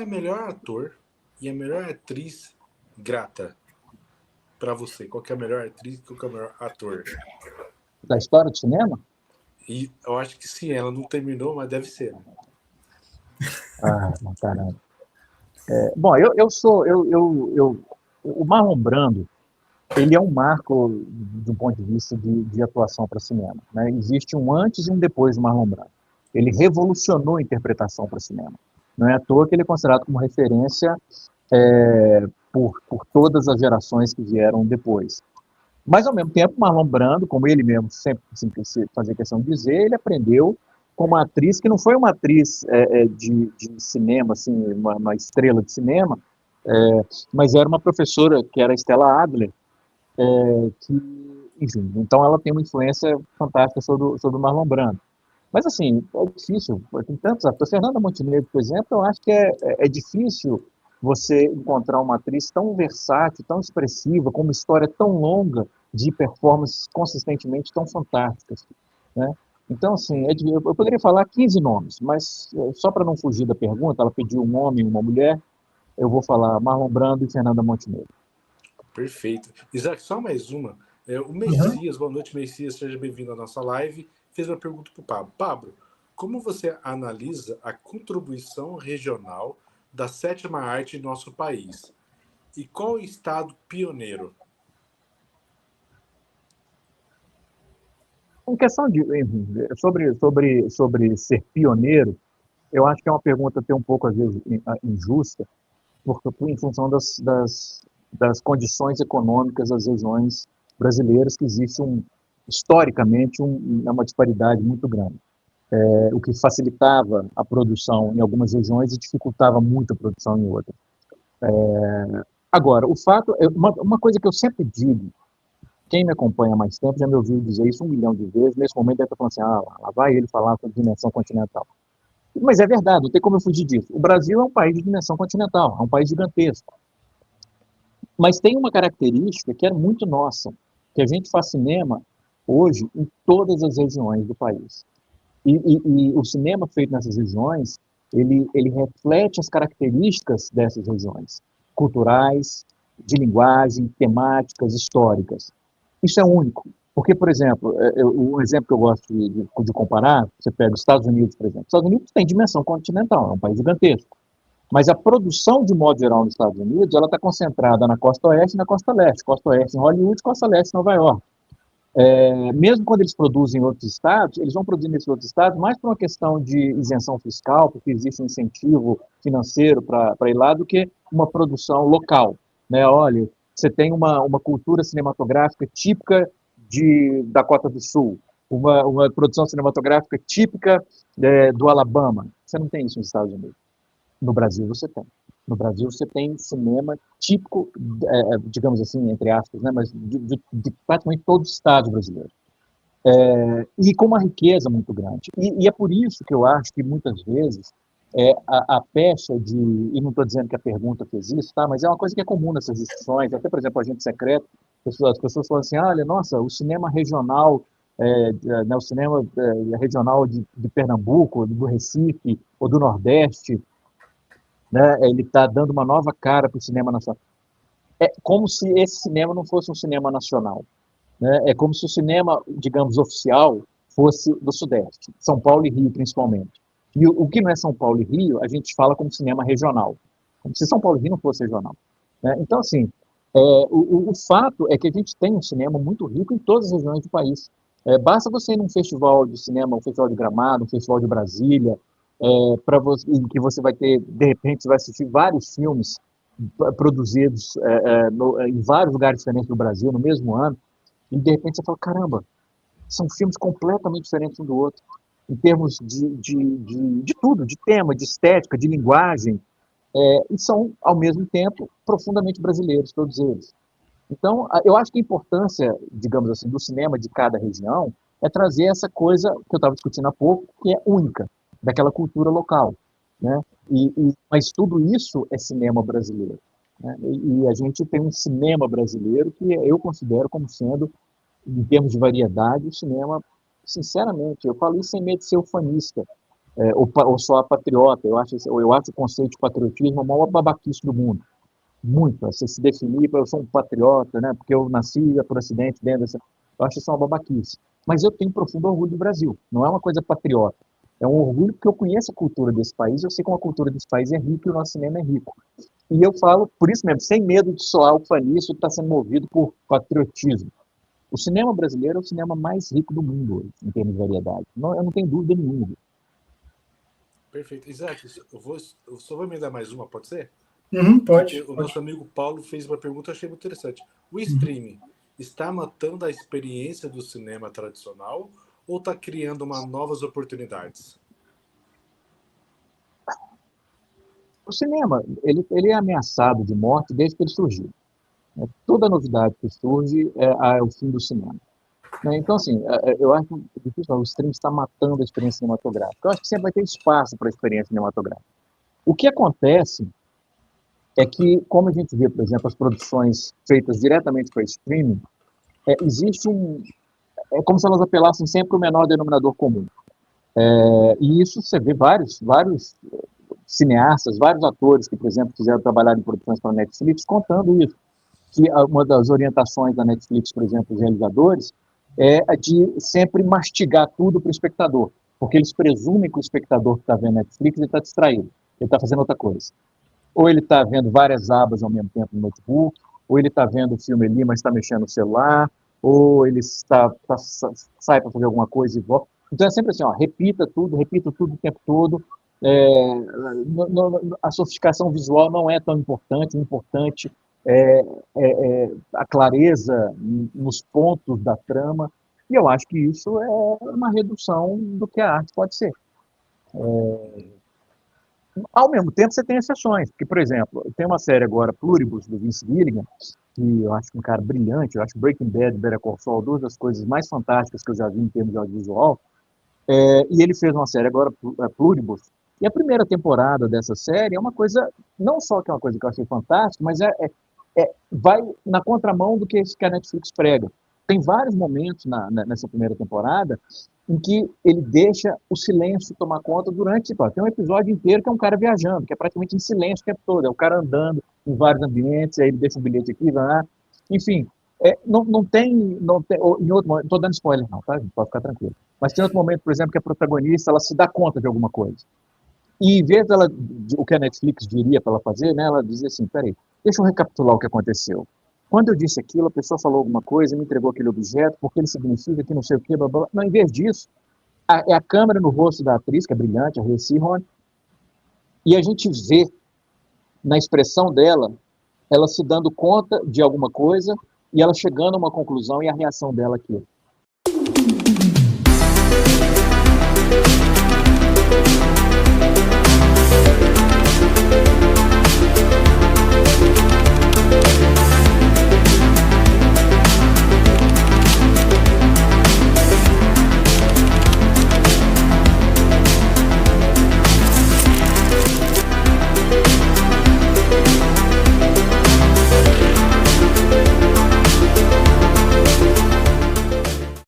é o melhor ator e a melhor atriz grata para você? Qual que é a melhor atriz e qual que é o melhor ator? Da história do cinema? E eu acho que sim, ela não terminou, mas deve ser, né? Ah, caramba. Bom, o Marlon Brando, ele é um marco do ponto de vista de atuação para cinema, né? Existe um antes e um depois do Marlon Brando. Ele revolucionou a interpretação para cinema. Não é à toa que ele é considerado como referência por todas as gerações que vieram depois. Mas, ao mesmo tempo, Marlon Brando, como ele mesmo sempre fazia questão de dizer, ele aprendeu com uma atriz que não foi uma atriz de cinema, assim, uma estrela de cinema, mas era uma professora que era a Stella Adler, que, enfim, então ela tem uma influência fantástica sobre o Marlon Brando. Mas, assim, é difícil, tem tantos atores. Fernanda Montenegro, por exemplo, eu acho que é difícil você encontrar uma atriz tão versátil, tão expressiva, com uma história tão longa de performances consistentemente tão fantásticas, né? Então, assim, eu poderia falar 15 nomes, mas só para não fugir da pergunta, ela pediu um homem e uma mulher, eu vou falar Marlon Brando e Fernanda Montenegro. Perfeito. Isaac, só mais uma. O Uhum. Messias, boa noite, Messias, seja bem-vindo à nossa live. Fez uma pergunta para o Pablo. Pablo, como você analisa a contribuição regional da sétima arte em nosso país? E qual o estado pioneiro? Em questão sobre ser pioneiro, eu acho que é uma pergunta até um pouco, às vezes, injusta, em função das condições econômicas das regiões brasileiras, que existe historicamente uma disparidade muito grande. O que facilitava a produção em algumas regiões e dificultava muito a produção em outras. Agora, o fato, uma coisa que eu sempre digo, quem me acompanha há mais tempo já me ouviu dizer isso 1 milhão de vezes, nesse momento deve estar falando assim, lá vai ele falar sobre dimensão continental. Mas é verdade, não tem como eu fugir disso. O Brasil é um país de dimensão continental, é um país gigantesco. Mas tem uma característica que é muito nossa, que a gente faz cinema hoje em todas as regiões do país. E o cinema feito nessas regiões, ele reflete as características dessas regiões, culturais, de linguagem, temáticas, históricas. Isso é único. Porque, por exemplo, um exemplo que eu gosto de comparar, você pega os Estados Unidos, por exemplo. Os Estados Unidos tem dimensão continental, é um país gigantesco. Mas a produção, de modo geral, nos Estados Unidos, ela está concentrada na costa oeste e na costa leste. Costa oeste em Hollywood, costa leste em Nova York. Mesmo quando eles produzem em outros estados, eles vão produzir nesses outros estados mais por uma questão de isenção fiscal, porque existe um incentivo financeiro para ir lá, do que uma produção local. Né? Olha, você tem uma cultura cinematográfica típica de Dakota do Sul, uma produção cinematográfica típica do Alabama. Você não tem isso nos Estados Unidos. No Brasil você tem. No Brasil você tem cinema típico, digamos assim, entre aspas, né, mas de praticamente todos os estados brasileiros. E com uma riqueza muito grande. E é por isso que eu acho que muitas vezes a pecha de, e não estou dizendo que a pergunta fez isso, tá, mas é uma coisa que é comum nessas discussões, até, por exemplo, Agente Secreto, as pessoas falam assim, olha, nossa, o cinema regional, né, o cinema regional de Pernambuco, do Recife, ou do Nordeste, né, ele está dando uma nova cara para o cinema nacional. É como se esse cinema não fosse um cinema nacional. Né? É como se o cinema, digamos, oficial fosse do Sudeste, São Paulo e Rio, principalmente. E o que não é São Paulo e Rio, a gente fala como cinema regional. Como se São Paulo e Rio não fosse regional. Né? Então, assim, o fato é que a gente tem um cinema muito rico em todas as regiões do país. Basta você ir num festival de cinema, um festival de Gramado, um festival de Brasília, em que você vai ter, de repente, você vai assistir vários filmes produzidos em vários lugares diferentes do Brasil no mesmo ano, e de repente você fala, caramba, são filmes completamente diferentes um do outro, em termos de tudo, de tema, de estética, de linguagem, e são, ao mesmo tempo, profundamente brasileiros, todos eles. Então, eu acho que a importância, digamos assim, do cinema de cada região é trazer essa coisa que eu estava discutindo há pouco, que é única, daquela cultura local. Né? Mas tudo isso é cinema brasileiro. Né? E a gente tem um cinema brasileiro que eu considero como sendo, em termos de variedade, o cinema, sinceramente, eu falo isso sem medo de ser ufanista, ou só patriota. Eu acho o conceito de patriotismo a maior babaquice do mundo. Muito. Você se definir, eu sou um patriota, né? Porque eu nasci por acidente dentro dessa. Eu acho isso uma babaquice. Mas eu tenho profundo orgulho do Brasil. Não é uma coisa patriota. É um orgulho porque eu conheço a cultura desse país, eu sei como a cultura desse país é rica e o nosso cinema é rico. E eu falo, por isso mesmo, sem medo de soar ufanista, está sendo movido por patriotismo. O cinema brasileiro é o cinema mais rico do mundo hoje, em termos de variedade. Não, eu não tenho dúvida nenhuma. Perfeito. Isaac, eu só vou emendar mais uma, pode ser? Pode. O nosso amigo Paulo fez uma pergunta, eu achei muito interessante. O streaming está matando a experiência do cinema tradicional ou está criando novas oportunidades? O cinema, ele é ameaçado de morte desde que ele surgiu. Toda novidade que surge é o fim do cinema. Então, assim, eu acho difícil, o streaming está matando a experiência cinematográfica. Eu acho que sempre vai ter espaço para a experiência cinematográfica. O que acontece é que, como a gente vê, por exemplo, as produções feitas diretamente para streaming, existe é como se elas apelassem sempre ao menor denominador comum. E isso você vê vários cineastas, vários atores que, por exemplo, quiseram trabalhar em produções para a Netflix, contando isso. Que uma das orientações da Netflix, por exemplo, os realizadores, é a de sempre mastigar tudo para o espectador, porque eles presumem que o espectador que está vendo Netflix ele está distraído, ele está fazendo outra coisa. Ou ele está vendo várias abas ao mesmo tempo no notebook, ou ele está vendo o filme ali, mas está mexendo no celular, ou ele sai para fazer alguma coisa e volta. Então é sempre assim, repita tudo o tempo todo. A sofisticação visual não é tão importante, o importante é a clareza nos pontos da trama, e eu acho que isso é uma redução do que a arte pode ser. Ao mesmo tempo, você tem exceções, porque, por exemplo, tem uma série agora, Pluribus, do Vince Gilligan, que eu acho um cara brilhante, eu acho Breaking Bad e Better Call Saul duas das coisas mais fantásticas que eu já vi em termos de audiovisual, e ele fez uma série agora, Pluribus, e a primeira temporada dessa série é uma coisa, não só que é uma coisa que eu achei fantástica, mas vai na contramão do que a Netflix prega. Tem vários momentos nessa primeira temporada em que ele deixa o silêncio tomar conta durante... Tem um episódio inteiro que é um cara viajando, que é praticamente em silêncio o tempo todo. É o cara andando em vários ambientes, aí ele deixa um bilhete aqui, vai lá. Enfim, não tem... em outro momento, não estou dando spoiler não, tá? Pode ficar tranquilo. Mas tem outro momento, por exemplo, que a protagonista ela se dá conta de alguma coisa. E em vez o que a Netflix diria para ela fazer, né, ela dizia assim, peraí, deixa eu recapitular o que aconteceu. Quando eu disse aquilo, a pessoa falou alguma coisa, me entregou aquele objeto, porque ele significa que não sei o quê, blá, blá. Não, em vez disso, é a câmera no rosto da atriz, que é brilhante, a Rhea Seehorn, e a gente vê na expressão dela, ela se dando conta de alguma coisa e ela chegando a uma conclusão e a reação dela aqui.